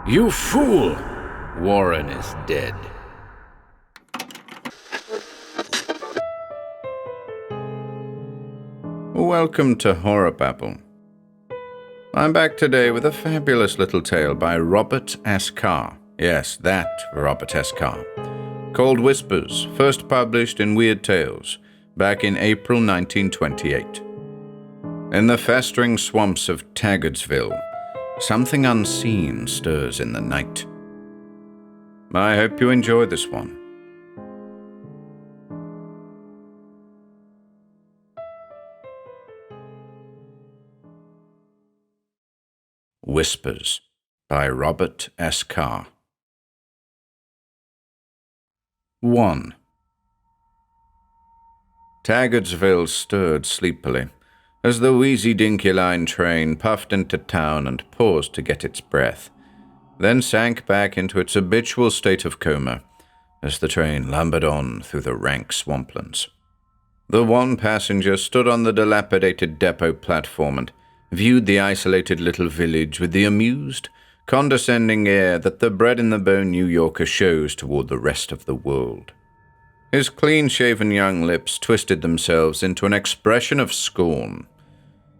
You fool! Warren is dead. Welcome to HorrorBabble. I'm back today with a fabulous little tale by Robert S. Carr. Yes, that Robert S. Carr. Called Whispers, first published in Weird Tales, back in April 1928. In the festering swamps of Taggardsville, something unseen stirs in the night. I hope you enjoy this one. Whispers by Robert S. Carr. 1. Taggardsville stirred sleepily as the wheezy dinky line train puffed into town and paused to get its breath, then sank back into its habitual state of coma as the train lumbered on through the rank swamplands. The one passenger stood on the dilapidated depot platform and viewed the isolated little village with the amused, condescending air that the bred-in-the-bone New Yorker shows toward the rest of the world. His clean-shaven young lips twisted themselves into an expression of scorn.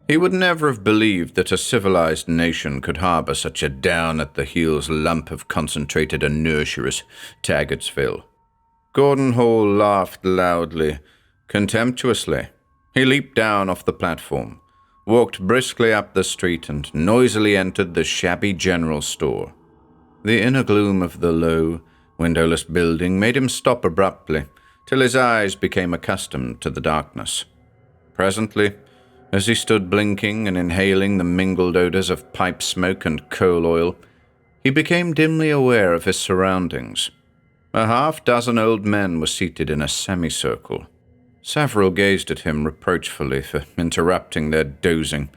He would never have believed that a civilized nation could harbor such a down-at-the-heels lump of concentrated inertia as Taggardsville. Gordon Hall laughed loudly, contemptuously. He leaped down off the platform, walked briskly up the street, and noisily entered the shabby general store. The inner gloom of the low, windowless building made him stop abruptly, till his eyes became accustomed to the darkness. Presently, as he stood blinking and inhaling the mingled odors of pipe smoke and coal oil, he became dimly aware of his surroundings. A half-dozen old men were seated in a semicircle. Several gazed at him reproachfully for interrupting their dozing,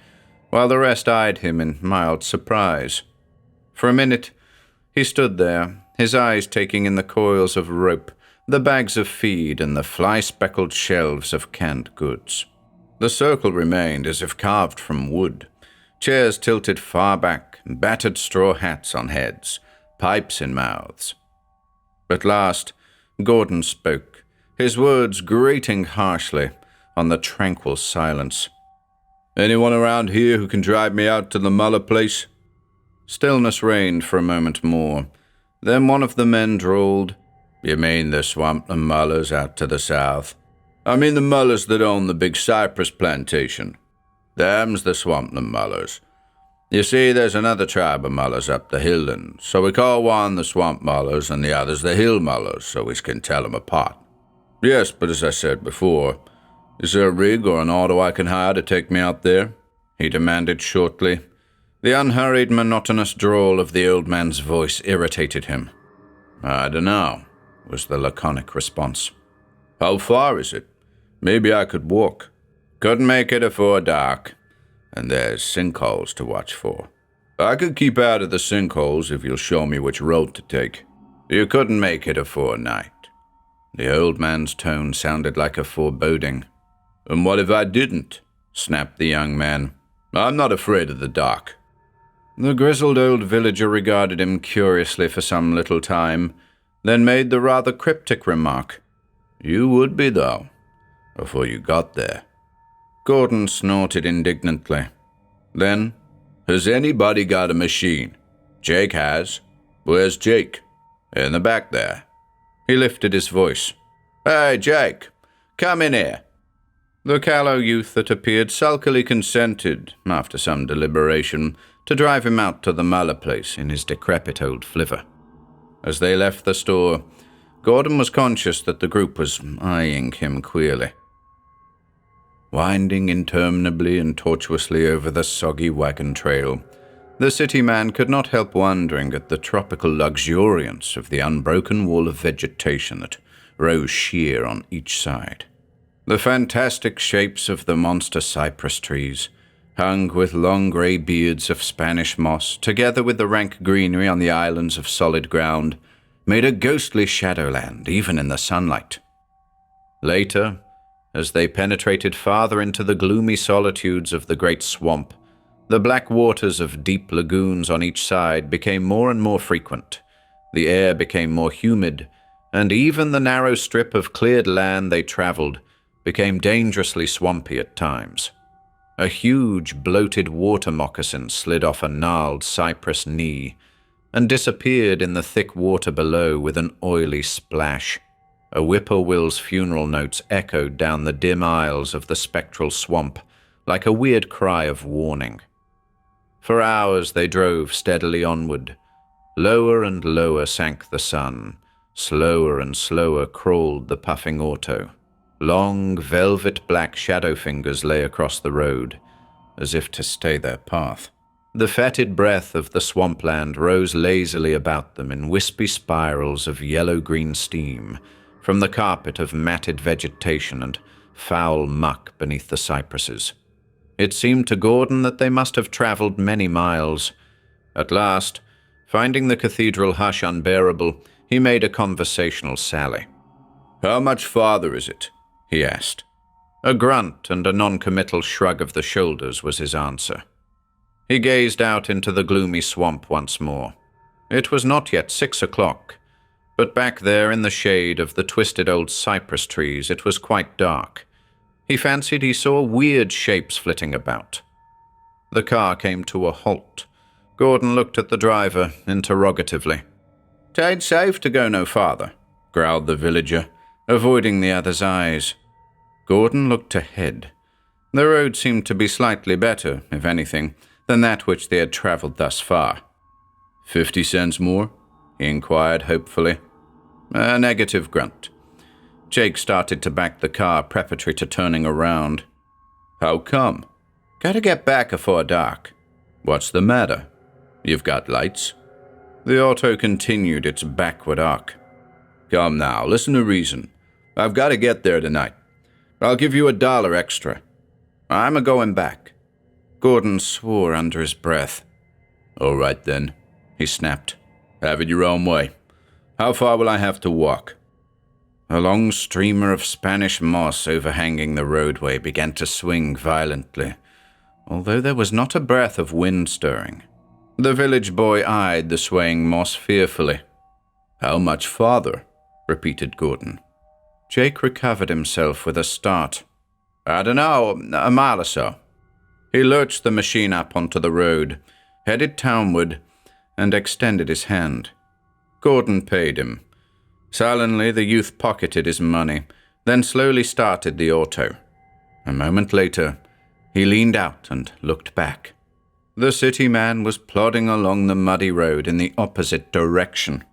while the rest eyed him in mild surprise. For a minute, he stood there, his eyes taking in the coils of rope, the bags of feed, and the fly-speckled shelves of canned goods. The circle remained as if carved from wood, chairs tilted far back, battered straw hats on heads, pipes in mouths. At last, Gordon spoke, his words grating harshly on the tranquil silence. "Anyone around here who can drive me out to the Muller place?" Stillness reigned for a moment more. Then one of the men drawled, "You mean the Swampland Mullers out to the south?" "I mean the Mullers that own the big cypress plantation. Them's the Swampland Mullers. You see, there's another tribe of Mullers up the hill, and so we call one the Swamp Mullers and the others the Hill Mullers, so we can tell 'em apart." "Yes, but as I said before, is there a rig or an auto I can hire to take me out there?" he demanded shortly. The unhurried, monotonous drawl of the old man's voice irritated him. "I dunno," was the laconic response. "How far is it? Maybe I could walk." "Couldn't make it afore dark, and there's sinkholes to watch for." "I could keep out of the sinkholes if you'll show me which road to take." "You couldn't make it afore night." The old man's tone sounded like a foreboding. "And what if I didn't?" snapped the young man. "I'm not afraid of the dark." The grizzled old villager regarded him curiously for some little time, then made the rather cryptic remark, "You would be, though, before you got there." Gordon snorted indignantly. Then, "Has anybody got a machine?" "Jake has." "Where's Jake?" "In the back there." He lifted his voice. "Hey, Jake, come in here." The callow youth that appeared sulkily consented, after some deliberation, to drive him out to the Muller place in his decrepit old flivver. As they left the store, Gordon was conscious that the group was eyeing him queerly. Winding interminably and tortuously over the soggy wagon trail, the city man could not help wondering at the tropical luxuriance of the unbroken wall of vegetation that rose sheer on each side. The fantastic shapes of the monster cypress trees, hung with long grey beards of Spanish moss, together with the rank greenery on the islands of solid ground, made a ghostly shadowland even in the sunlight. Later, as they penetrated farther into the gloomy solitudes of the great swamp, The black waters of deep lagoons on each side became more and more frequent. The air became more humid, and even the narrow strip of cleared land they traveled became dangerously swampy at times. A huge, bloated water moccasin slid off a gnarled cypress knee and disappeared in the thick water below with an oily splash. A whippoorwill's funeral notes echoed down the dim aisles of the spectral swamp like a weird cry of warning. For hours they drove steadily onward. Lower and lower sank the sun. Slower and slower crawled the puffing auto. Long, velvet-black shadow fingers lay across the road, as if to stay their path. The fetid breath of the swampland rose lazily about them in wispy spirals of yellow-green steam from the carpet of matted vegetation and foul muck beneath the cypresses. It seemed to Gordon that they must have traveled many miles. At last, finding the cathedral hush unbearable, he made a conversational sally. "How much farther is it?" he asked. A grunt and a non-committal shrug of the shoulders was his answer. He gazed out into the gloomy swamp once more. It was not yet 6 o'clock, but back there in the shade of the twisted old cypress trees it was quite dark. He fancied he saw weird shapes flitting about. The car came to a halt. Gordon looked at the driver interrogatively. "'Tain't safe to go no farther," growled the villager, avoiding the other's eyes. Gordon looked ahead. The road seemed to be slightly better, if anything, than that which they had traveled thus far. 50 cents more?" he inquired hopefully. A negative grunt. Jake started to back the car preparatory to turning around. "How come?" "Gotta get back afore dark." "What's the matter? You've got lights?" The auto continued its backward arc. "Come now, listen to reason. I've got to get there tonight. I'll give you $1 extra." "I'm a-going back." Gordon swore under his breath. "All right then," he snapped. "Have it your own way. How far will I have to walk?" A long streamer of Spanish moss overhanging the roadway began to swing violently, although there was not a breath of wind stirring. The village boy eyed the swaying moss fearfully. "How much farther?" repeated Gordon. Jake recovered himself with a start. "I dunno, a mile or so." He lurched the machine up onto the road, headed townward, and extended his hand. Gordon paid him. Sullenly, the youth pocketed his money, then slowly started the auto. A moment later, he leaned out and looked back. The city man was plodding along the muddy road in the opposite direction.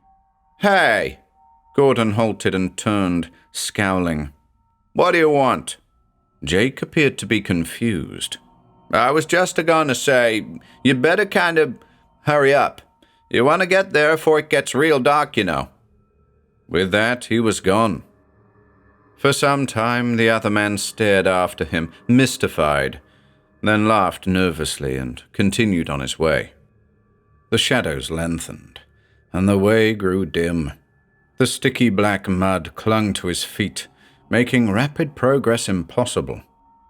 "Hey!" Gordon halted and turned, scowling. "What do you want?" Jake appeared to be confused. "I was just a-going to say, you better kind of hurry up. You want to get there before it gets real dark, you know." With that, he was gone. For some time, the other man stared after him, mystified, then laughed nervously and continued on his way. The shadows lengthened, and the way grew dim. The sticky black mud clung to his feet, making rapid progress impossible.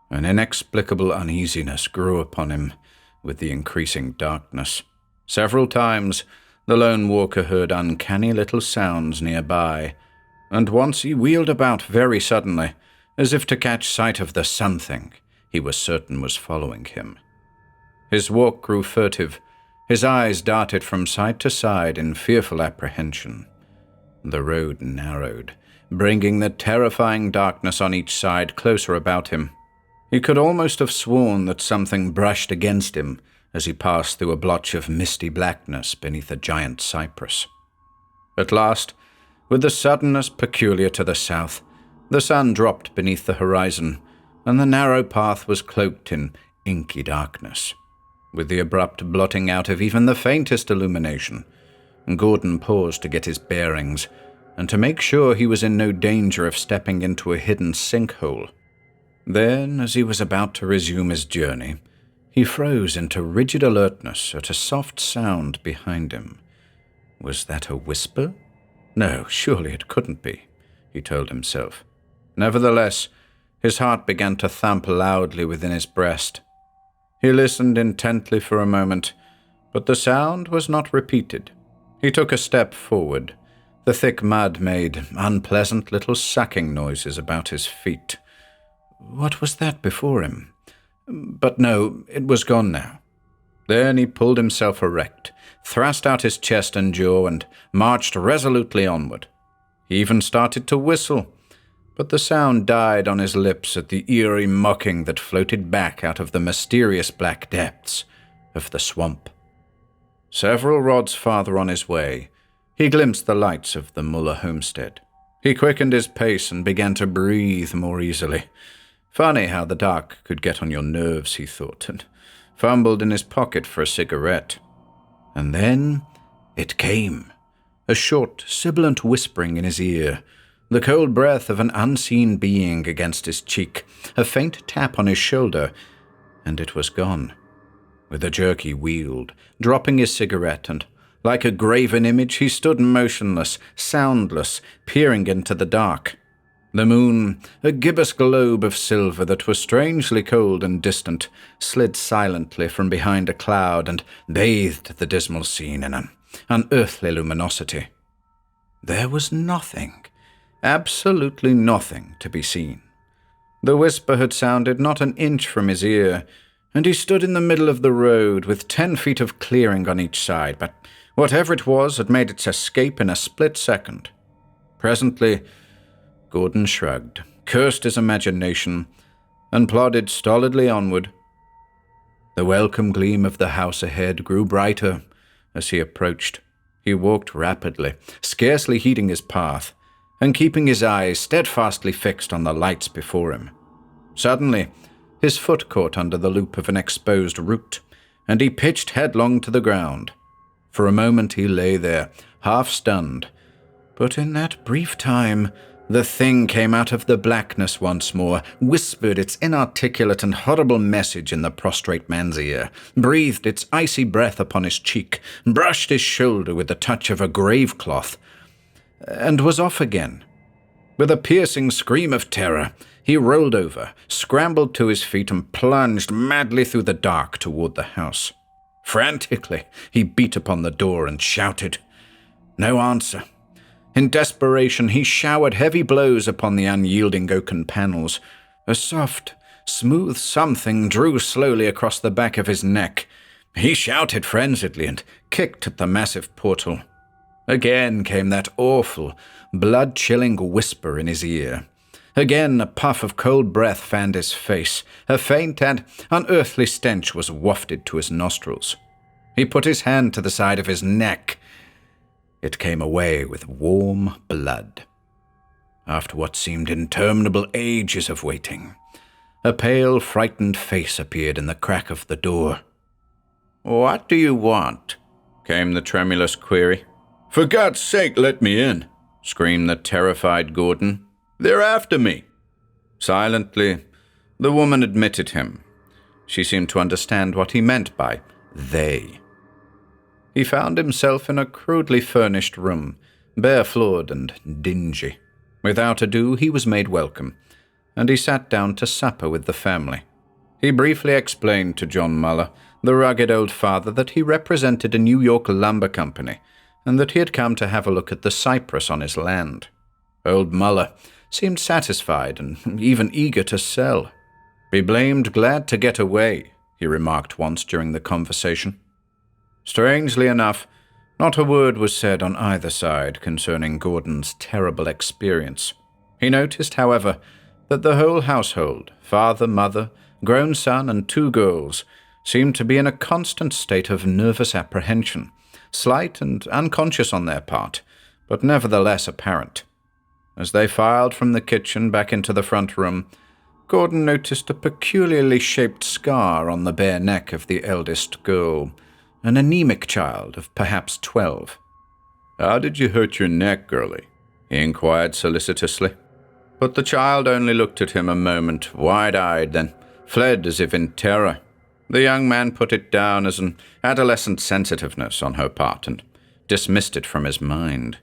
An inexplicable uneasiness grew upon him with the increasing darkness. Several times, the lone walker heard uncanny little sounds nearby, and once he wheeled about very suddenly, as if to catch sight of the something he was certain was following him. His walk grew furtive. His eyes darted from side to side in fearful apprehension. The road narrowed, bringing the terrifying darkness on each side closer about him. He could almost have sworn that something brushed against him as he passed through a blotch of misty blackness beneath a giant cypress. At last, with the suddenness peculiar to the south, the sun dropped beneath the horizon, and the narrow path was cloaked in inky darkness. With the abrupt blotting out of even the faintest illumination, Gordon paused to get his bearings and to make sure he was in no danger of stepping into a hidden sinkhole. Then, as he was about to resume his journey, he froze into rigid alertness at a soft sound behind him. Was that a whisper? No, surely it couldn't be, he told himself. Nevertheless, his heart began to thump loudly within his breast. He listened intently for a moment, but the sound was not repeated. He took a step forward. The thick mud made unpleasant little sucking noises about his feet. What was that before him? But no, it was gone now. Then he pulled himself erect, thrust out his chest and jaw, and marched resolutely onward. He even started to whistle, but the sound died on his lips at the eerie mocking that floated back out of the mysterious black depths of the swamp. Several rods farther on his way, he glimpsed the lights of the Muller homestead. He quickened his pace and began to breathe more easily. Funny how the dark could get on your nerves, he thought, and fumbled in his pocket for a cigarette. And then it came. A short, sibilant whispering in his ear, the cold breath of an unseen being against his cheek, a faint tap on his shoulder, and it was gone. With a jerk he wheeled, dropping his cigarette, and like a graven image he stood motionless, soundless, peering into the dark. The moon, a gibbous globe of silver that was strangely cold and distant, slid silently from behind a cloud and bathed the dismal scene in an unearthly luminosity. There was nothing, absolutely nothing to be seen. The whisper had sounded not an inch from his ear, and he stood in the middle of the road with 10 feet of clearing on each side, but whatever it was had made its escape in a split second. Presently, Gordon shrugged, cursed his imagination, and plodded stolidly onward. The welcome gleam of the house ahead grew brighter as he approached. He walked rapidly, scarcely heeding his path, and keeping his eyes steadfastly fixed on the lights before him. Suddenly, his foot caught under the loop of an exposed root, and he pitched headlong to the ground. For a moment he lay there, half-stunned, but in that brief time the thing came out of the blackness once more, whispered its inarticulate and horrible message in the prostrate man's ear, breathed its icy breath upon his cheek, brushed his shoulder with the touch of a grave cloth, and was off again. With a piercing scream of terror, he rolled over, scrambled to his feet, and plunged madly through the dark toward the house. Frantically, he beat upon the door and shouted. No answer. In desperation, he showered heavy blows upon the unyielding oaken panels. A soft, smooth something drew slowly across the back of his neck. He shouted frenziedly and kicked at the massive portal. Again came that awful, blood-chilling whisper in his ear. Again a puff of cold breath fanned his face. A faint and unearthly stench was wafted to his nostrils. He put his hand to the side of his neck. It came away with warm blood. After what seemed interminable ages of waiting, a pale, frightened face appeared in the crack of the door. "What do you want?" came the tremulous query. "For God's sake, let me in!" screamed the terrified Gordon. "They're after me!" Silently, the woman admitted him. She seemed to understand what he meant by they. He found himself in a crudely furnished room, bare-floored and dingy. Without ado, he was made welcome, and he sat down to supper with the family. He briefly explained to John Muller, the rugged old father, that he represented a New York lumber company, and that he had come to have a look at the cypress on his land. Old Muller seemed satisfied and even eager to sell. "Be blamed glad to get away," he remarked once during the conversation. Strangely enough, not a word was said on either side concerning Gordon's terrible experience. He noticed, however, that the whole household, father, mother, grown son, and 2 girls, seemed to be in a constant state of nervous apprehension, slight and unconscious on their part, but nevertheless apparent. As they filed from the kitchen back into the front room, Gordon noticed a peculiarly shaped scar on the bare neck of the eldest girl, an anemic child of perhaps 12. "How did you hurt your neck, girlie?" he inquired solicitously. But the child only looked at him a moment, wide-eyed, then fled as if in terror. The young man put it down as an adolescent sensitiveness on her part and dismissed it from his mind.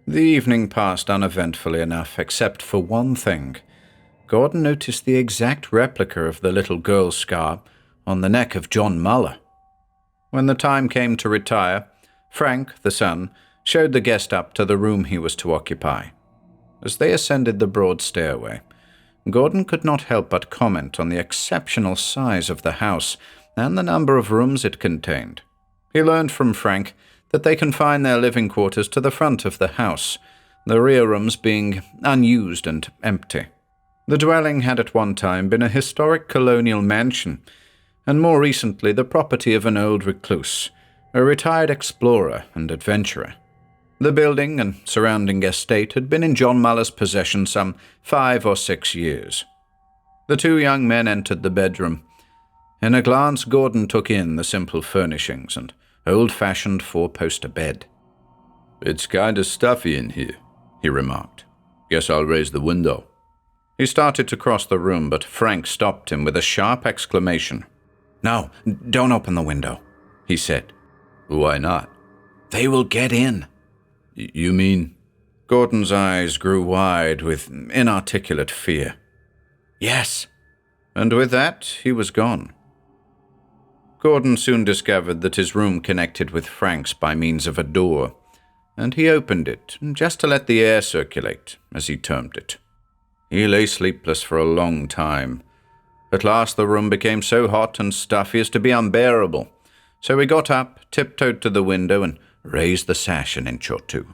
The evening passed uneventfully enough, except for one thing. Gordon noticed the exact replica of the little girl's scar on the neck of John Muller. When the time came to retire, Frank, the son, showed the guest up to the room he was to occupy. As they ascended the broad stairway, Gordon could not help but comment on the exceptional size of the house and the number of rooms it contained. He learned from Frank that they confined their living quarters to the front of the house, the rear rooms being unused and empty. The dwelling had at one time been a historic colonial mansion, and more recently the property of an old recluse, a retired explorer and adventurer. The building and surrounding estate had been in John Muller's possession some 5 or 6 years. The two young men entered the bedroom. In a glance, Gordon took in the simple furnishings and old-fashioned 4-poster bed. "It's kinda stuffy in here," he remarked. "Guess I'll raise the window." He started to cross the room, but Frank stopped him with a sharp exclamation. "No, don't open the window," he said. "Why not?" "They will get in." You mean?" Gordon's eyes grew wide with inarticulate fear. "Yes." And with that, he was gone. Gordon soon discovered that his room connected with Frank's by means of a door, and he opened it just to let the air circulate, as he termed it. He lay sleepless for a long time. At last the room became so hot and stuffy as to be unbearable, so he got up, tiptoed to the window, and raised the sash an inch or two.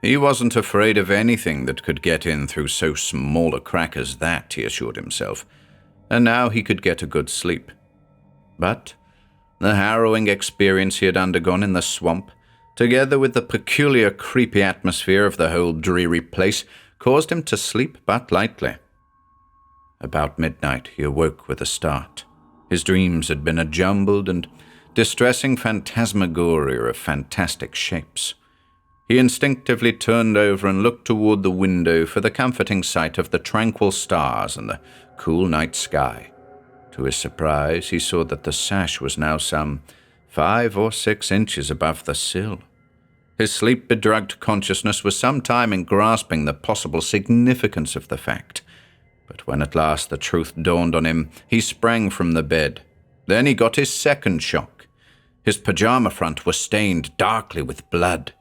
He wasn't afraid of anything that could get in through so small a crack as that, he assured himself, and now he could get a good sleep. But the harrowing experience he had undergone in the swamp, together with the peculiar creepy atmosphere of the whole dreary place, caused him to sleep but lightly. About midnight he awoke with a start. His dreams had been a jumbled and distressing phantasmagoria of fantastic shapes. He instinctively turned over and looked toward the window for the comforting sight of the tranquil stars and the cool night sky. To his surprise, he saw that the sash was now some 5 or 6 inches above the sill. His sleep-bedrugged consciousness was some time in grasping the possible significance of the fact, but when at last the truth dawned on him, he sprang from the bed. Then he got his second shock. His pajama front was stained darkly with blood.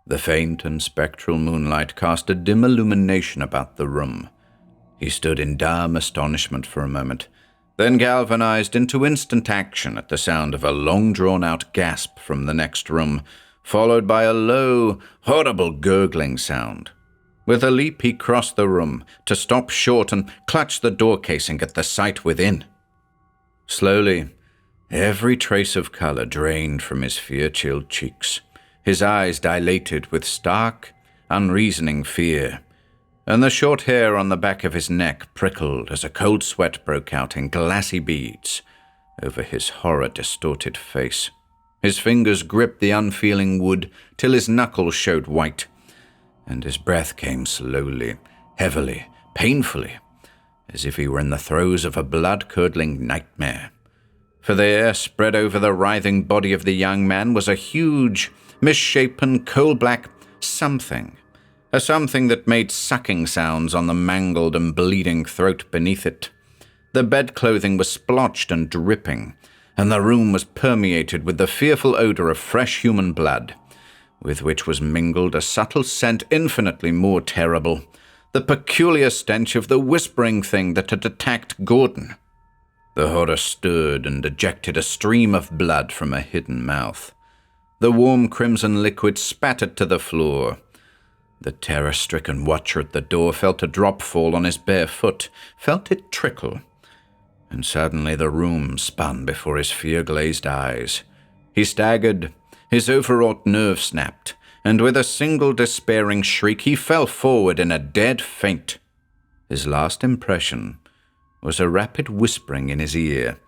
The faint and spectral moonlight cast a dim illumination about the room. He stood in dumb astonishment for a moment, then galvanized into instant action at the sound of a long-drawn-out gasp from the next room, followed by a low, horrible gurgling sound. With a leap he crossed the room, to stop short and clutch the door casing at the sight within. Slowly, every trace of color drained from his fear-chilled cheeks. His eyes dilated with stark, unreasoning fear, and the short hair on the back of his neck prickled as a cold sweat broke out in glassy beads over his horror-distorted face. His fingers gripped the unfeeling wood till his knuckles showed white, and his breath came slowly, heavily, painfully, as if he were in the throes of a blood-curdling nightmare. For there, spread over the writhing body of the young man, was a huge, misshapen, coal-black something, a something that made sucking sounds on the mangled and bleeding throat beneath it. The bed-clothing was splotched and dripping, and the room was permeated with the fearful odor of fresh human blood, with which was mingled a subtle scent infinitely more terrible, the peculiar stench of the whispering thing that had attacked Gordon. The horror stirred and ejected a stream of blood from a hidden mouth. The warm crimson liquid spattered to the floor. The terror-stricken watcher at the door felt a drop fall on his bare foot, felt it trickle, and suddenly the room spun before his fear-glazed eyes. He staggered, his overwrought nerve snapped, and with a single despairing shriek he fell forward in a dead faint. His last impression was a rapid whispering in his ear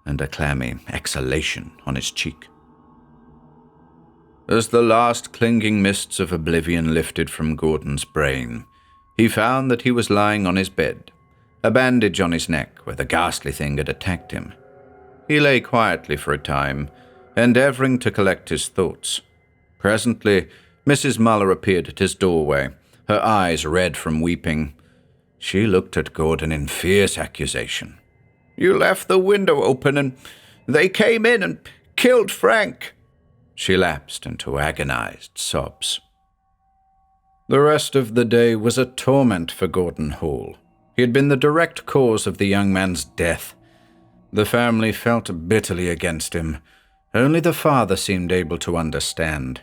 and a clammy exhalation on his cheek. As the last clinging mists of oblivion lifted from Gordon's brain, he found that he was lying on his bed, a bandage on his neck where the ghastly thing had attacked him. He lay quietly for a time, endeavoring to collect his thoughts. Presently, Mrs. Muller appeared at his doorway, her eyes red from weeping. She looked at Gordon in fierce accusation. You left the window open and they came in and killed Frank." She lapsed into agonized sobs. The rest of the day was a torment for Gordon Hall. He had been the direct cause of the young man's death. The family felt bitterly against him. Only the father seemed able to understand.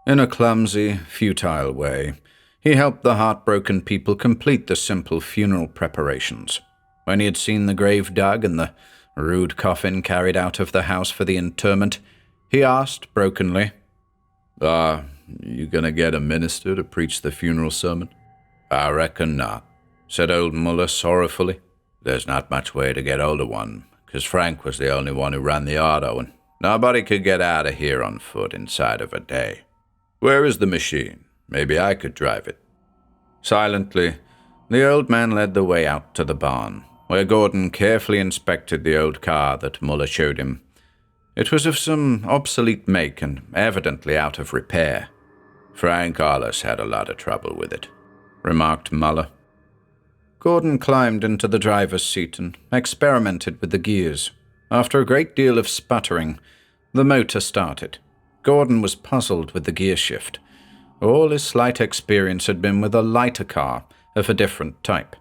In a clumsy, futile way, he helped the heartbroken people complete the simple funeral preparations. When he had seen the grave dug and the rude coffin carried out of the house for the interment, he asked brokenly, You gonna get a minister to preach the funeral sermon?" "I reckon not," said old Muller sorrowfully. "There's not much way to get hold of one, 'cause Frank was the only one who ran the auto, and nobody could get out of here on foot inside of a day." "Where is the machine? Maybe I could drive it." Silently, the old man led the way out to the barn, where Gordon carefully inspected the old car that Muller showed him. It was of some obsolete make and evidently out of repair. "Frank Hollis had a lot of trouble with it," remarked Muller. Gordon climbed into the driver's seat and experimented with the gears. After a great deal of sputtering, the motor started. Gordon was puzzled with the gear shift. All his slight experience had been with a lighter car of a different type.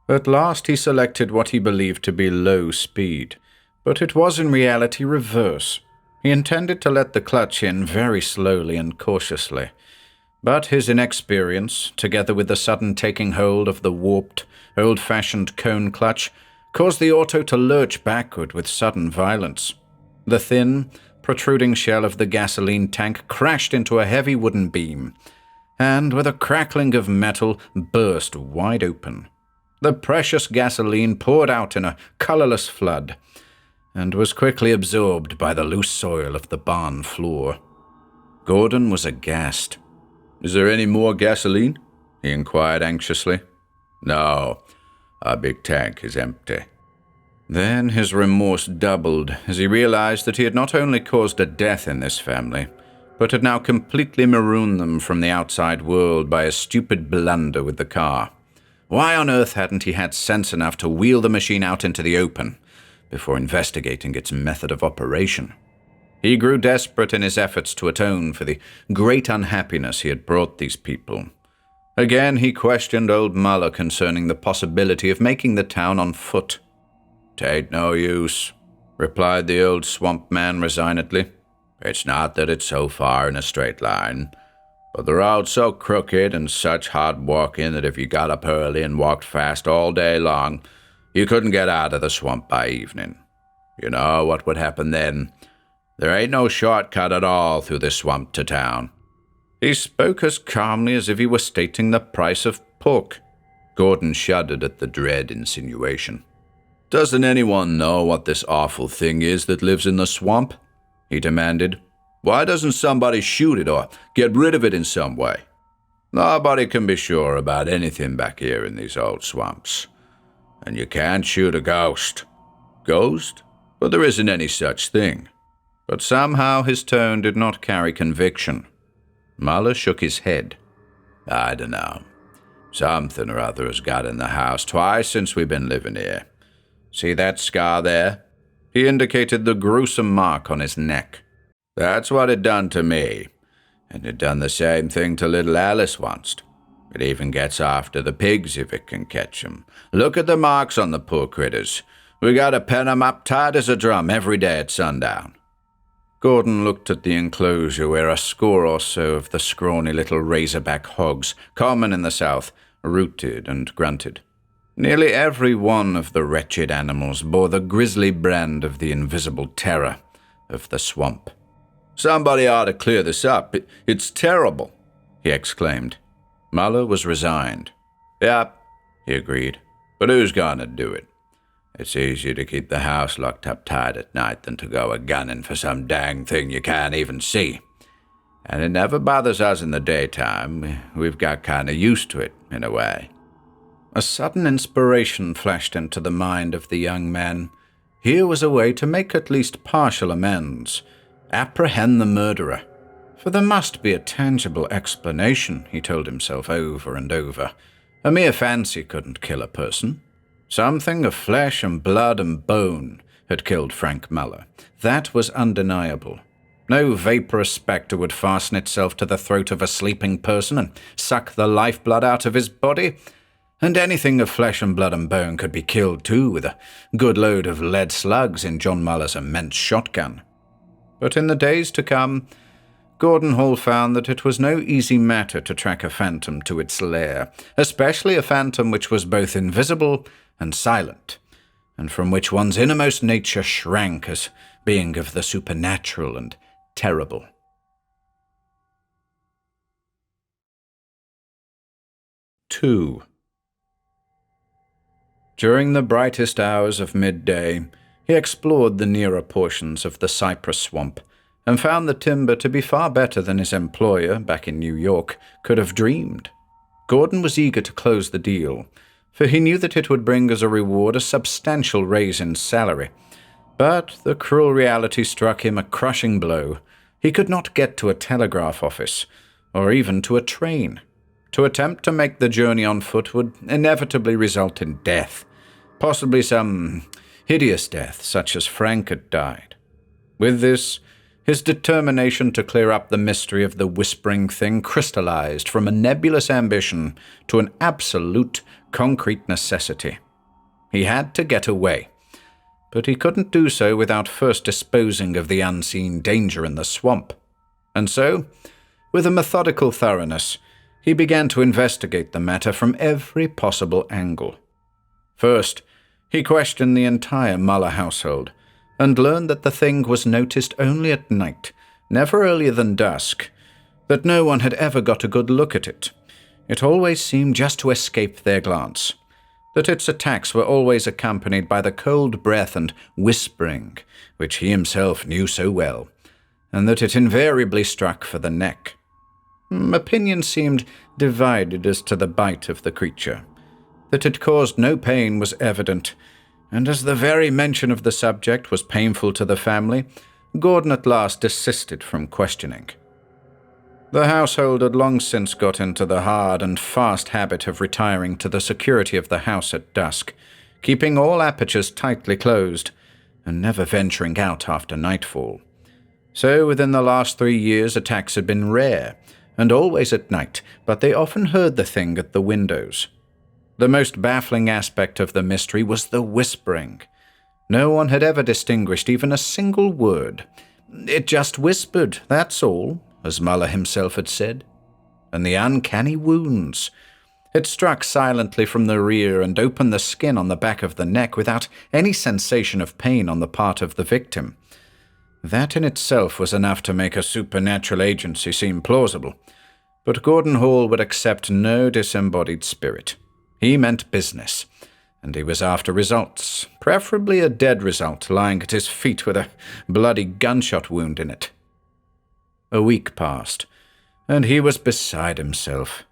At last he selected what he believed to be low speed, but it was in reality reverse. He intended to let the clutch in very slowly and cautiously, but his inexperience, together with the sudden taking hold of the warped, old-fashioned cone clutch, caused the auto to lurch backward with sudden violence. The thin, protruding shell of the gasoline tank crashed into a heavy wooden beam, and with a crackling of metal, burst wide open. The precious gasoline poured out in a colorless flood, and was quickly absorbed by the loose soil of the barn floor. Gordon was aghast. "Is there any more gasoline?" he inquired anxiously. "No, our big tank is empty." Then his remorse doubled as he realized that he had not only caused a death in this family, but had now completely marooned them from the outside world by a stupid blunder with the car. Why on earth hadn't he had sense enough to wheel the machine out into the open before investigating its method of operation? He grew desperate in his efforts to atone for the great unhappiness he had brought these people. Again he questioned old Muller concerning the possibility of making the town on foot. "'Tain't no use," replied the old swamp man resignedly. "It's not that it's so far in a straight line, but the road's so crooked and such hard walking that if you got up early and walked fast all day long, you couldn't get out of the swamp by evening. You know what would happen then? There ain't no shortcut at all through this swamp to town." He spoke as calmly as if he were stating the price of pork. Gordon shuddered at the dread insinuation. "Doesn't anyone know what this awful thing is that lives in the swamp?" he demanded. "Why doesn't somebody shoot it or get rid of it in some way? Nobody can be sure about anything back here in these old swamps. And you can't shoot a ghost." "Ghost? But there isn't any such thing." But somehow his tone did not carry conviction. Muller shook his head. "I dunno. Something or other has got in the house twice since we've been living here. See that scar there?" He indicated the gruesome mark on his neck. "That's what it done to me, and it done the same thing to little Alice once. It even gets after the pigs if it can catch 'em. Look at the marks on the poor critters. We gotta pen 'em up tight as a drum every day at sundown." Gordon looked at the enclosure where a score or so of the scrawny little razorback hogs, common in the south, rooted and grunted. Nearly every one of the wretched animals bore the grisly brand of the invisible terror of the swamp. "Somebody ought to clear this up. It's terrible," he exclaimed. Muller was resigned. "Yep," he agreed. "But who's gonna do it? It's easier to keep the house locked up tight at night than to go a-gunning for some dang thing you can't even see. And it never bothers us in the daytime. We've got kind of used to it, in a way." A sudden inspiration flashed into the mind of the young man. Here was a way to make at least partial amends. Apprehend the murderer. For there must be a tangible explanation, he told himself over and over. A mere fancy couldn't kill a person. Something of flesh and blood and bone had killed Frank Muller. That was undeniable. No vaporous spectre would fasten itself to the throat of a sleeping person and suck the lifeblood out of his body. And anything of flesh and blood and bone could be killed too with a good load of lead slugs in John Muller's immense shotgun. But in the days to come, Gordon Hall found that it was no easy matter to track a phantom to its lair, especially a phantom which was both invisible and silent, and from which one's innermost nature shrank as being of the supernatural and terrible. Two. During the brightest hours of midday, he explored the nearer portions of the cypress swamp and found the timber to be far better than his employer, back in New York, could have dreamed. Gordon was eager to close the deal, for he knew that it would bring as a reward a substantial raise in salary. But the cruel reality struck him a crushing blow. He could not get to a telegraph office, or even to a train. To attempt to make the journey on foot would inevitably result in death, possibly some hideous death such as Frank had died. With this, his determination to clear up the mystery of the whispering thing crystallized from a nebulous ambition to an absolute, concrete necessity. He had to get away, but he couldn't do so without first disposing of the unseen danger in the swamp. And so, with a methodical thoroughness, he began to investigate the matter from every possible angle. First, he questioned the entire Muller household, and learned that the thing was noticed only at night, never earlier than dusk, that no one had ever got a good look at it. It always seemed just to escape their glance, that its attacks were always accompanied by the cold breath and whispering, which he himself knew so well, and that it invariably struck for the neck. Opinion seemed divided as to the bite of the creature. That it caused no pain was evident, and as the very mention of the subject was painful to the family, Gordon at last desisted from questioning. The household had long since got into the hard and fast habit of retiring to the security of the house at dusk, keeping all apertures tightly closed, and never venturing out after nightfall. So within the last 3 years attacks had been rare, and always at night, but they often heard the thing at the windows. The most baffling aspect of the mystery was the whispering. No one had ever distinguished even a single word. It just whispered, that's all, as Muller himself had said. And the uncanny wounds. It struck silently from the rear and opened the skin on the back of the neck without any sensation of pain on the part of the victim. That in itself was enough to make a supernatural agency seem plausible. But Gordon Hall would accept no disembodied spirit. He meant business, and he was after results, preferably a dead result lying at his feet with a bloody gunshot wound in it. A week passed, and he was beside himself.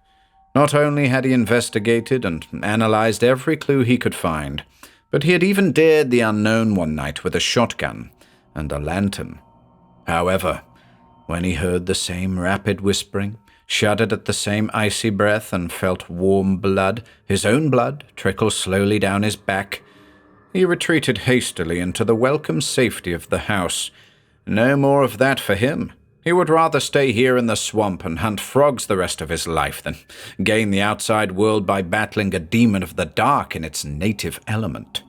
Not only had he investigated and analyzed every clue he could find, but he had even dared the unknown one night with a shotgun and a lantern. However, when he heard the same rapid whispering, shuddered at the same icy breath, and felt warm blood, his own blood, trickle slowly down his back, he retreated hastily into the welcome safety of the house. No more of that for him. He would rather stay here in the swamp and hunt frogs the rest of his life than gain the outside world by battling a demon of the dark in its native element.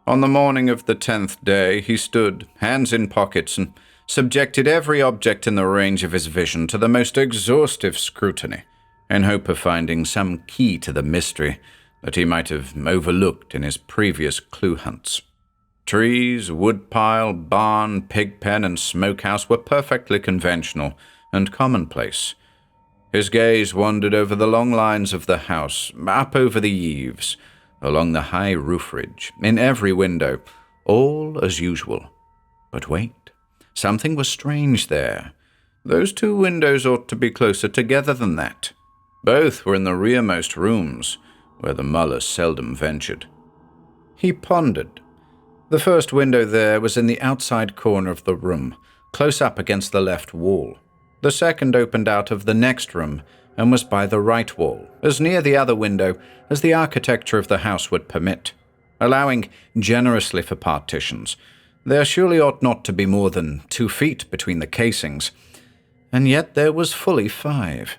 On the morning of the 10th day, he stood, hands in pockets, and subjected every object in the range of his vision to the most exhaustive scrutiny, in hope of finding some key to the mystery that he might have overlooked in his previous clue hunts. Trees, woodpile, barn, pigpen, and smokehouse were perfectly conventional and commonplace. His gaze wandered over the long lines of the house, up over the eaves, along the high roof ridge, in every window, all as usual. But wait. Something was strange there. Those 2 windows ought to be closer together than that. Both were in the rearmost rooms, where the Mullers seldom ventured. He pondered. The first window there was in the outside corner of the room, close up against the left wall. The second opened out of the next room and was by the right wall, as near the other window as the architecture of the house would permit. Allowing generously for partitions, there surely ought not to be more than 2 feet between the casings, and yet there was fully 5.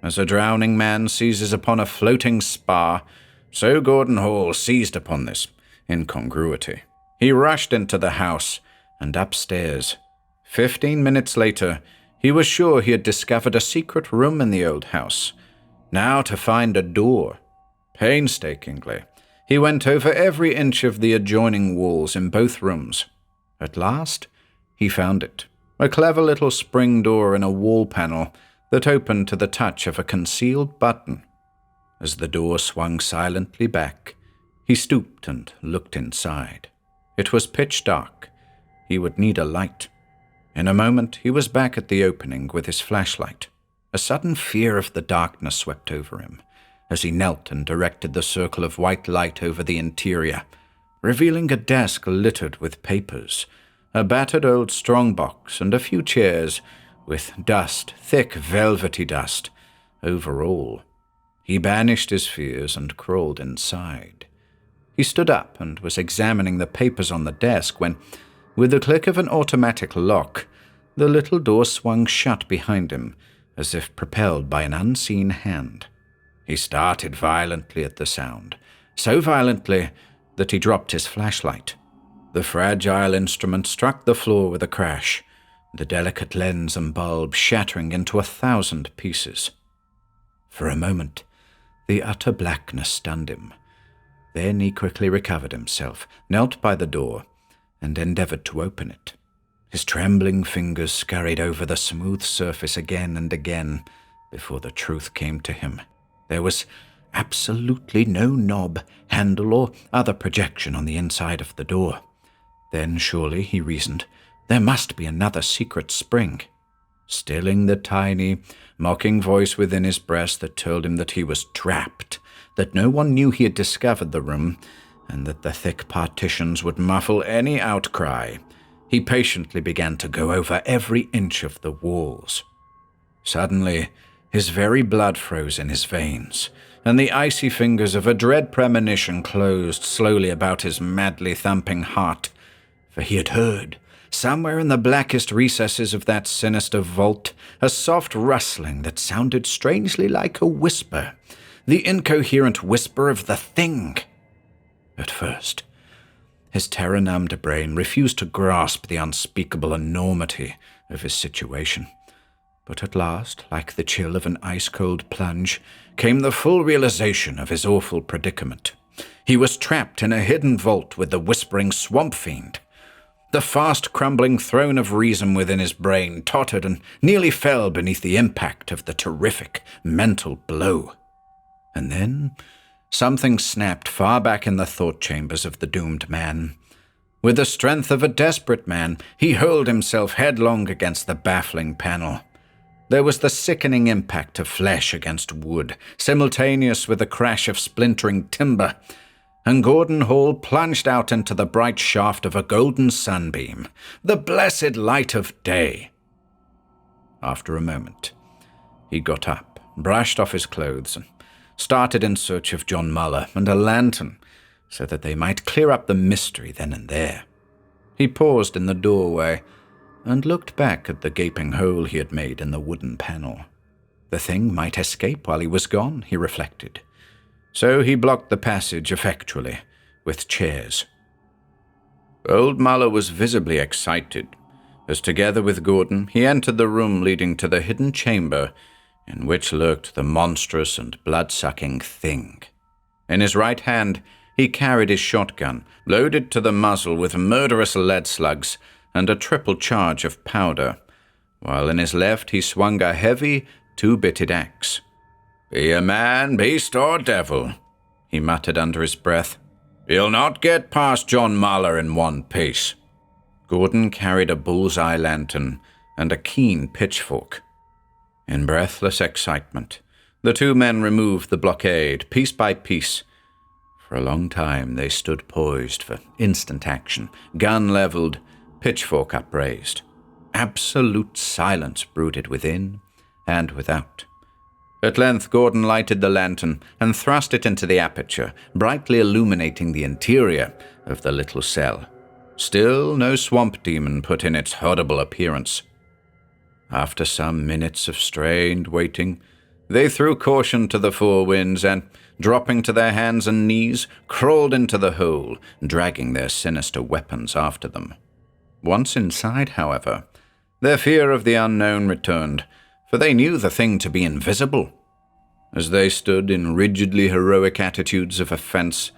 As a drowning man seizes upon a floating spar, so Gordon Hall seized upon this incongruity. He rushed into the house and upstairs. 15 minutes later, he was sure he had discovered a secret room in the old house. Now to find a door. Painstakingly, he went over every inch of the adjoining walls in both rooms. At last, he found it. A clever little spring door in a wall panel that opened to the touch of a concealed button. As the door swung silently back, he stooped and looked inside. It was pitch dark. He would need a light. In a moment, he was back at the opening with his flashlight. A sudden fear of the darkness swept over him as he knelt and directed the circle of white light over the interior, revealing a desk littered with papers, a battered old strongbox, and a few chairs with dust, thick velvety dust, over all. He banished his fears and crawled inside. He stood up and was examining the papers on the desk when, with the click of an automatic lock, the little door swung shut behind him, as if propelled by an unseen hand. He started violently at the sound, so violently that he dropped his flashlight. The fragile instrument struck the floor with a crash, the delicate lens and bulb shattering into 1,000 pieces. For a moment, the utter blackness stunned him. Then he quickly recovered himself, knelt by the door, and endeavored to open it. His trembling fingers scurried over the smooth surface again and again before the truth came to him. There was absolutely no knob, handle, or other projection on the inside of the door. Then, surely, he reasoned, there must be another secret spring. Stilling the tiny, mocking voice within his breast that told him that he was trapped, that no one knew he had discovered the room, and that the thick partitions would muffle any outcry, he patiently began to go over every inch of the walls. Suddenly, his very blood froze in his veins, and the icy fingers of a dread premonition closed slowly about his madly thumping heart, for he had heard, somewhere in the blackest recesses of that sinister vault, a soft rustling that sounded strangely like a whisper, the incoherent whisper of the thing. At first, his terror-numbed brain refused to grasp the unspeakable enormity of his situation. But at last, like the chill of an ice-cold plunge, came the full realization of his awful predicament. He was trapped in a hidden vault with the whispering swamp fiend. The fast-crumbling throne of reason within his brain tottered and nearly fell beneath the impact of the terrific mental blow. And then something snapped far back in the thought chambers of the doomed man. With the strength of a desperate man, he hurled himself headlong against the baffling panel. There was the sickening impact of flesh against wood, simultaneous with the crash of splintering timber, and Gordon Hall plunged out into the bright shaft of a golden sunbeam, the blessed light of day. After a moment, he got up, brushed off his clothes, and started in search of John Muller and a lantern, so that they might clear up the mystery then and there. He paused in the doorway and looked back at the gaping hole he had made in the wooden panel. The thing might escape while he was gone, he reflected. So he blocked the passage effectually with chairs. Old Muller was visibly excited, as together with Gordon he entered the room leading to the hidden chamber in which lurked the monstrous and blood-sucking thing. In his right hand he carried his shotgun, loaded to the muzzle with murderous lead slugs and a triple charge of powder, while in his left he swung a heavy, two-bitted axe. "Be a man, beast, or devil," he muttered under his breath. "You'll not get past John Muller in one piece." Gordon carried a bull's-eye lantern and a keen pitchfork. In breathless excitement, the two men removed the blockade piece by piece. For a long time they stood poised for instant action, gun leveled, pitchfork upraised. absolute silence brooded within and without. At length Gordon lighted the lantern and thrust it into the aperture, brightly illuminating the interior of the little cell. Still no swamp demon put in its horrible appearance. After some minutes of strained waiting, they threw caution to the four winds and, dropping to their hands and knees, crawled into the hole, dragging their sinister weapons after them. Once inside, however, their fear of the unknown returned, for they knew the thing to be invisible. As they stood in rigidly heroic attitudes of offense,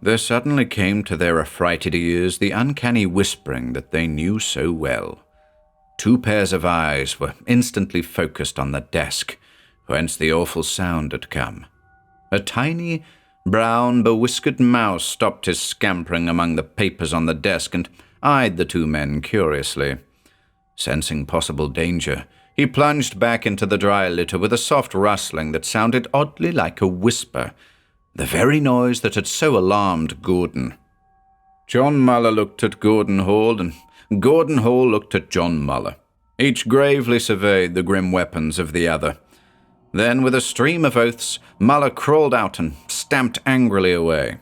there suddenly came to their affrighted ears the uncanny whispering that they knew so well. Two pairs of eyes were instantly focused on the desk, whence the awful sound had come. A tiny, brown, bewhiskered mouse stopped his scampering among the papers on the desk and eyed the two men curiously. Sensing possible danger, he plunged back into the dry litter with a soft rustling that sounded oddly like a whisper, the very noise that had so alarmed Gordon. John Muller looked at Gordon Hall, and Gordon Hall looked at John Muller. Each gravely surveyed the grim weapons of the other. Then, with a stream of oaths, Muller crawled out and stamped angrily away.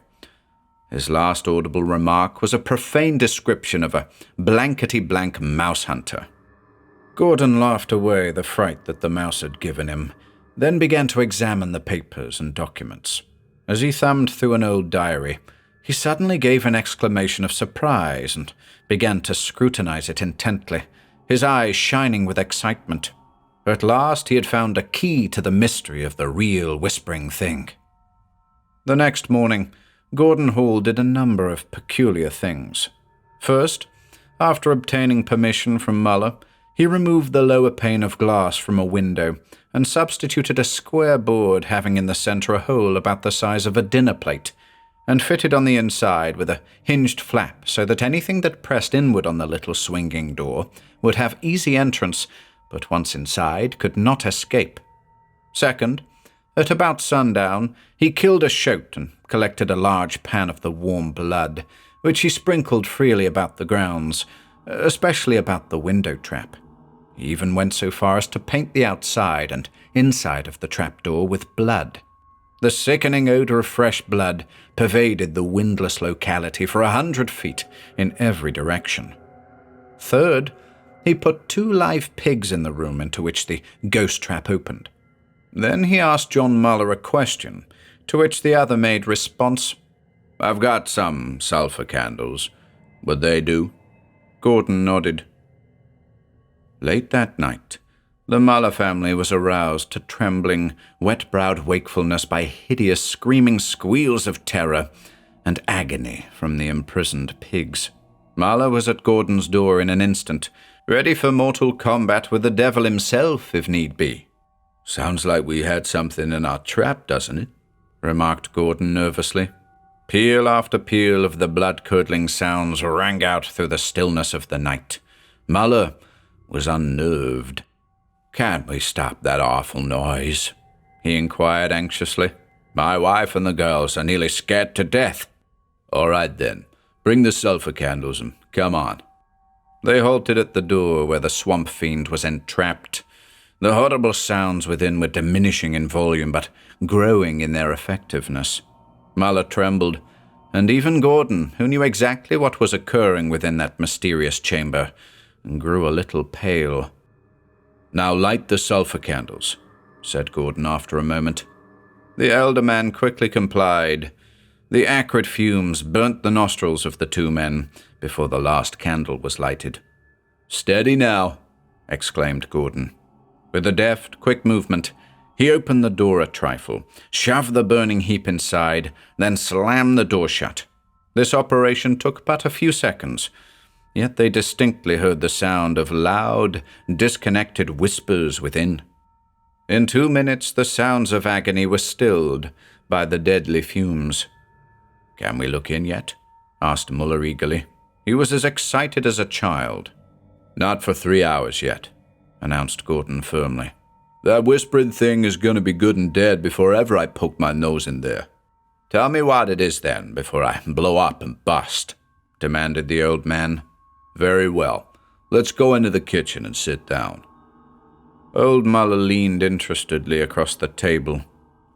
His last audible remark was a profane description of a blankety-blank mouse hunter. Gordon laughed away the fright that the mouse had given him, then began to examine the papers and documents. As he thumbed through an old diary, he suddenly gave an exclamation of surprise and began to scrutinize it intently, his eyes shining with excitement. At last he had found a key to the mystery of the real whispering thing. The next morning, Gordon Hall did a number of peculiar things. First, after obtaining permission from Muller, he removed the lower pane of glass from a window and substituted a square board having in the center a hole about the size of a dinner plate, and fitted on the inside with a hinged flap so that anything that pressed inward on the little swinging door would have easy entrance, but once inside could not escape. Second, at about sundown, he killed a shoat and collected a large pan of the warm blood, which he sprinkled freely about the grounds, especially about the window trap. He even went so far as to paint the outside and inside of the trapdoor with blood. The sickening odor of fresh blood pervaded the windless locality for 100 feet in every direction. Third, he put 2 live pigs in the room into which the ghost trap opened. Then he asked John Muller a question, to which the other made response, "I've got some sulphur candles. Would they do?" Gordon nodded. Late that night, the Muller family was aroused to trembling, wet-browed wakefulness by hideous screaming squeals of terror and agony from the imprisoned pigs. Muller was at Gordon's door in an instant, ready for mortal combat with the devil himself if need be. "Sounds like we had something in our trap, doesn't it?" remarked Gordon nervously. Peal after peal of the blood-curdling sounds rang out through the stillness of the night. Muller was unnerved. "Can't we stop that awful noise?" he inquired anxiously. "My wife and the girls are nearly scared to death." "All right then, bring the sulphur candles and come on." They halted at the door where the swamp fiend was entrapped. The horrible sounds within were diminishing in volume, but growing in their effectiveness. Muller trembled, and even Gordon, who knew exactly what was occurring within that mysterious chamber, grew a little pale. "Now light the sulphur candles," said Gordon after a moment. The elder man quickly complied. The acrid fumes burnt the nostrils of the two men before the last candle was lighted. "Steady now," exclaimed Gordon. With a deft, quick movement, he opened the door a trifle, shoved the burning heap inside, then slammed the door shut. This operation took but a few seconds, yet they distinctly heard the sound of loud, disconnected whispers within. In 2 minutes, the sounds of agony were stilled by the deadly fumes. "Can we look in yet?" asked Muller eagerly. He was as excited as a child. "Not for 3 hours yet," announced Gordon firmly. "That whispering thing is going to be good and dead before ever I poke my nose in there." "Tell me what it is then, before I blow up and bust," demanded the old man. "Very well. Let's go into the kitchen and sit down." Old Muller leaned interestedly across the table.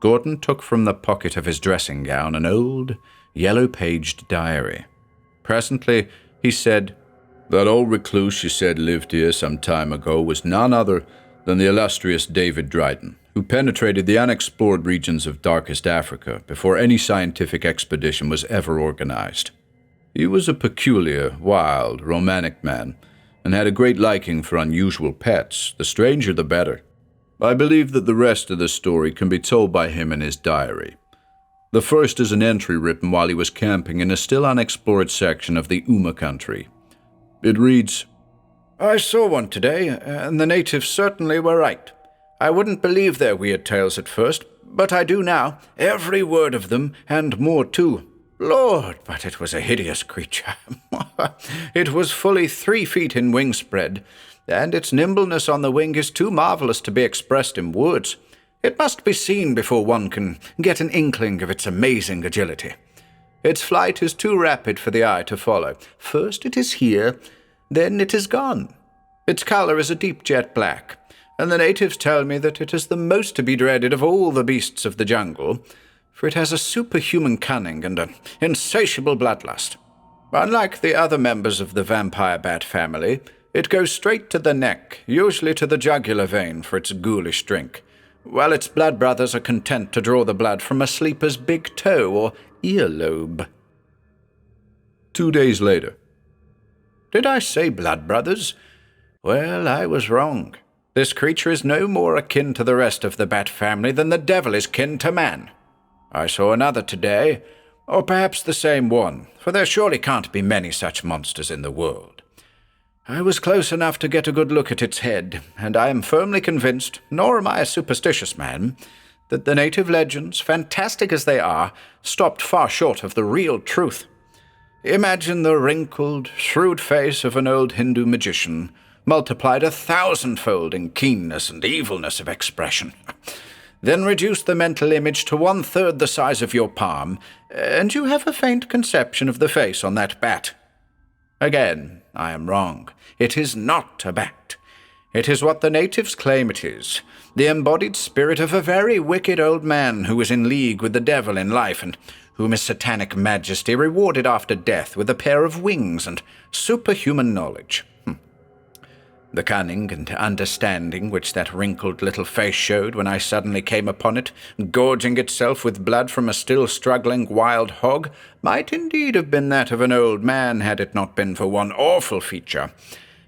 Gordon took from the pocket of his dressing gown an old, yellow-paged diary. Presently, he said, "That old recluse you said lived here some time ago was none other than the illustrious David Dryden, who penetrated the unexplored regions of darkest Africa before any scientific expedition was ever organized. He was a peculiar, wild, romantic man, and had a great liking for unusual pets, the stranger the better. I believe that the rest of the story can be told by him in his diary. The first is an entry written while he was camping in a still unexplored section of the Uma country. It reads, "I saw one today, and the natives certainly were right. I wouldn't believe their weird tales at first, but I do now, every word of them, and more too. Lord, but it was a hideous creature. It was fully 3 feet in wingspread, and its nimbleness on the wing is too marvelous to be expressed in words. It must be seen before one can get an inkling of its amazing agility. Its flight is too rapid for the eye to follow. First it is here, then it is gone. Its color is a deep jet black, and the natives tell me that it is the most to be dreaded of all the beasts of the jungle, for it has a superhuman cunning and an insatiable bloodlust. Unlike the other members of the vampire bat family, it goes straight to the neck, usually to the jugular vein for its ghoulish drink, while its blood brothers are content to draw the blood from a sleeper's big toe or earlobe." 2 days later. Did I say blood brothers? Well, I was wrong. This creature is no more akin to the rest of the bat family than the devil is kin to man. I saw another today, or perhaps the same one, for there surely can't be many such monsters in the world. I was close enough to get a good look at its head, and I am firmly convinced, nor am I a superstitious man, that the native legends, fantastic as they are, stopped far short of the real truth. Imagine the wrinkled, shrewd face of an old Hindu magician, multiplied 1,000-fold in keenness and evilness of expression. Then reduce the mental image to 1/3 the size of your palm, and you have a faint conception of the face on that bat. Again, I am wrong. It is not a bat. It is what the natives claim it is, the embodied spirit of a very wicked old man who is in league with the devil in life, and whom his satanic majesty rewarded after death with a pair of wings and superhuman knowledge. The cunning and understanding which that wrinkled little face showed when I suddenly came upon it, gorging itself with blood from a still struggling wild hog, might indeed have been that of an old man had it not been for one awful feature,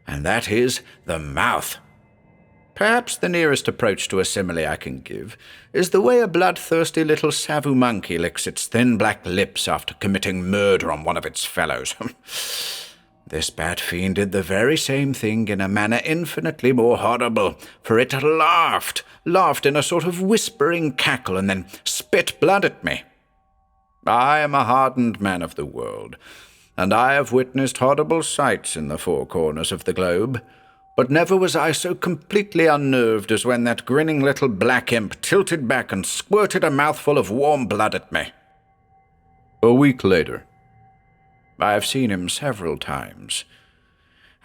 and that is the mouth. Perhaps the nearest approach to a simile I can give is the way a bloodthirsty little Savu monkey licks its thin black lips after committing murder on one of its fellows. This bat fiend did the very same thing in a manner infinitely more horrible, for it laughed in a sort of whispering cackle, and then spit blood at me. I am a hardened man of the world, and I have witnessed horrible sights in the 4 corners of the globe, but never was I so completely unnerved as when that grinning little black imp tilted back and squirted a mouthful of warm blood at me. A week later. I have seen him several times.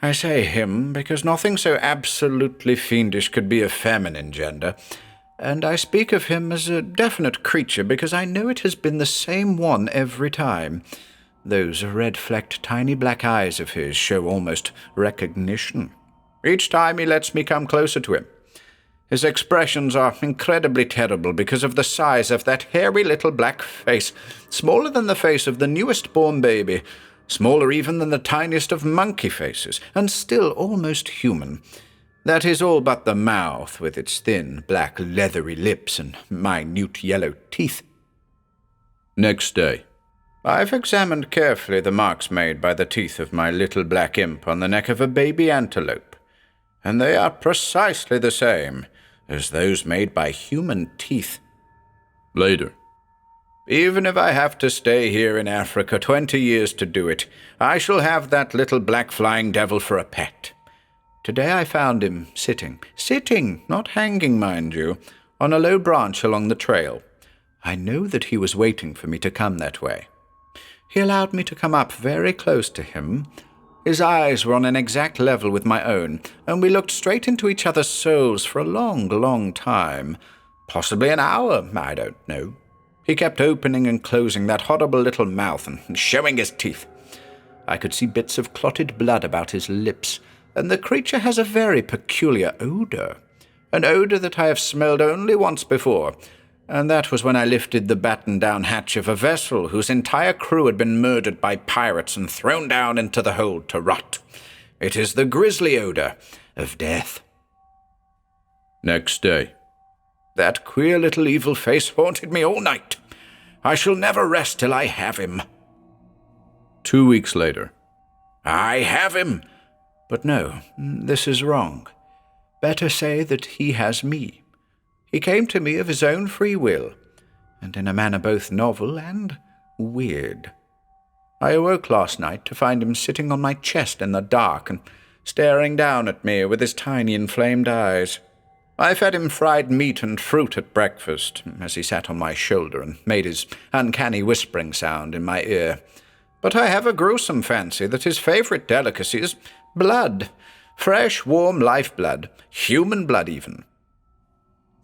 I say him because nothing so absolutely fiendish could be of feminine gender, and I speak of him as a definite creature because I know it has been the same one every time. Those red-flecked tiny black eyes of his show almost recognition. Each time he lets me come closer to him. His expressions are incredibly terrible because of the size of that hairy little black face, smaller than the face of the newest-born baby, smaller even than the tiniest of monkey faces, and still almost human. That is all but the mouth, with its thin, black, leathery lips and minute yellow teeth. Next day. I've examined carefully the marks made by the teeth of my little black imp on the neck of a baby antelope, and they are precisely the same as those made by human teeth. Later. Even if I have to stay here in Africa 20 years to do it, I shall have that little black flying devil for a pet. Today I found him sitting, not hanging, mind you, on a low branch along the trail. I know that he was waiting for me to come that way. He allowed me to come up very close to him, His eyes were on an exact level with my own, and we looked straight into each other's souls for a long, long time. Possibly an hour, I don't know. He kept opening and closing that horrible little mouth and showing his teeth. I could see bits of clotted blood about his lips, and the creature has a very peculiar odor. An odor that I have smelled only once before, and that was when I lifted the batten-down hatch of a vessel whose entire crew had been murdered by pirates and thrown down into the hold to rot. It is the grisly odor of death. Next day. That queer little evil face haunted me all night. I shall never rest till I have him. 2 weeks later. I have him. But no, this is wrong. Better say that he has me. He came to me of his own free will, and in a manner both novel and weird. I awoke last night to find him sitting on my chest in the dark and staring down at me with his tiny inflamed eyes. I fed him fried meat and fruit at breakfast, as he sat on my shoulder and made his uncanny whispering sound in my ear. But I have a gruesome fancy that his favorite delicacy is blood. Fresh, warm lifeblood, human blood even.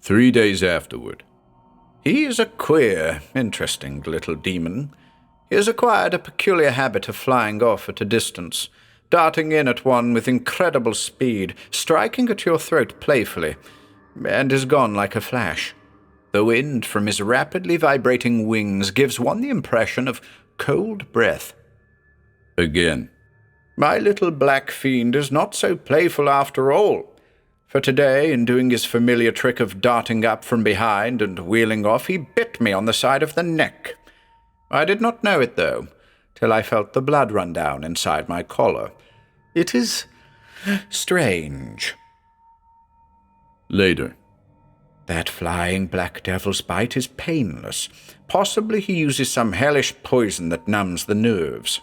3 days afterward. He is a queer, interesting little demon. He has acquired a peculiar habit of flying off at a distance, darting in at one with incredible speed, striking at your throat playfully, and is gone like a flash. The wind from his rapidly vibrating wings gives one the impression of cold breath. Again. My little black fiend is not so playful after all. For today, in doing his familiar trick of darting up from behind and wheeling off, he bit me on the side of the neck. I did not know it, though, till I felt the blood run down inside my collar. It is strange. Later. That flying black devil's bite is painless. Possibly he uses some hellish poison that numbs the nerves.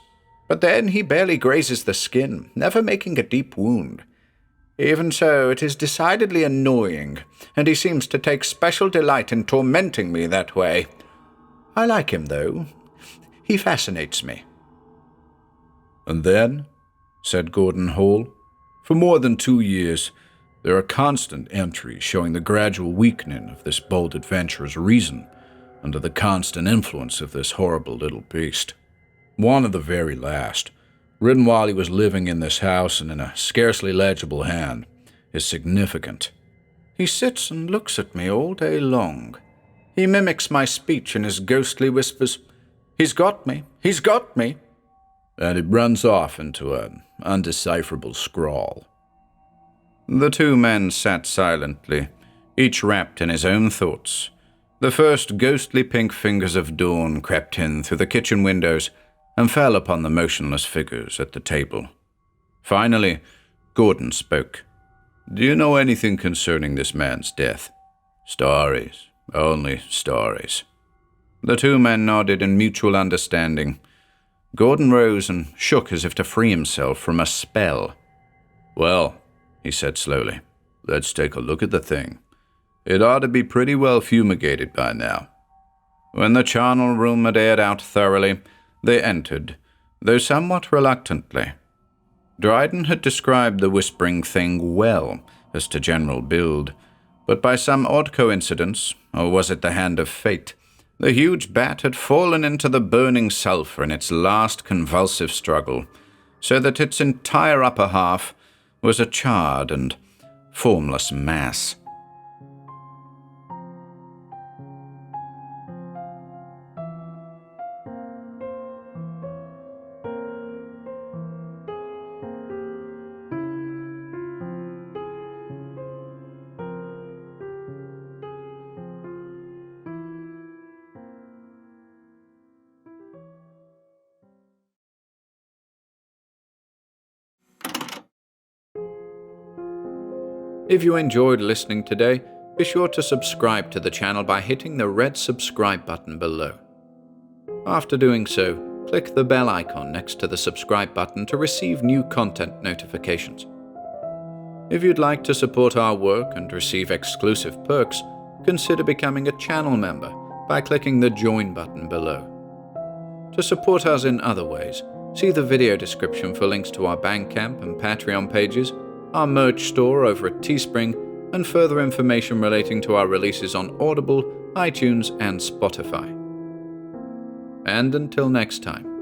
But then he barely grazes the skin, never making a deep wound. Even so, it is decidedly annoying, and he seems to take special delight in tormenting me that way. I like him, though. He fascinates me. And then, said Gordon Hall, for more than 2 years, there are constant entries showing the gradual weakening of this bold adventurer's reason under the constant influence of this horrible little beast. One of the very last, written while he was living in this house and in a scarcely legible hand, is significant. He sits and looks at me all day long. He mimics my speech in his ghostly whispers, "He's got me! He's got me!" And it runs off into an undecipherable scrawl. The two men sat silently, each wrapped in his own thoughts. The first ghostly pink fingers of dawn crept in through the kitchen windows and fell upon the motionless figures at the table. Finally, Gordon spoke. Do you know anything concerning this man's death? Stories, only stories. The two men nodded in mutual understanding. Gordon rose and shook as if to free himself from a spell. Well, he said slowly, let's take a look at the thing. It ought to be pretty well fumigated by now. When the charnel room had aired out thoroughly, they entered, though somewhat reluctantly. Dryden had described the whispering thing well as to general build, but by some odd coincidence, or was it the hand of fate, the huge bat had fallen into the burning sulphur in its last convulsive struggle, so that its entire upper half was a charred and formless mass. If you enjoyed listening today, be sure to subscribe to the channel by hitting the red subscribe button below. After doing so, click the bell icon next to the subscribe button to receive new content notifications. If you'd like to support our work and receive exclusive perks, consider becoming a channel member by clicking the join button below. To support us in other ways, See the video description for links to our Bandcamp and Patreon pages, our merch store over at Teespring, and further information relating to our releases on Audible, iTunes, and Spotify. And until next time,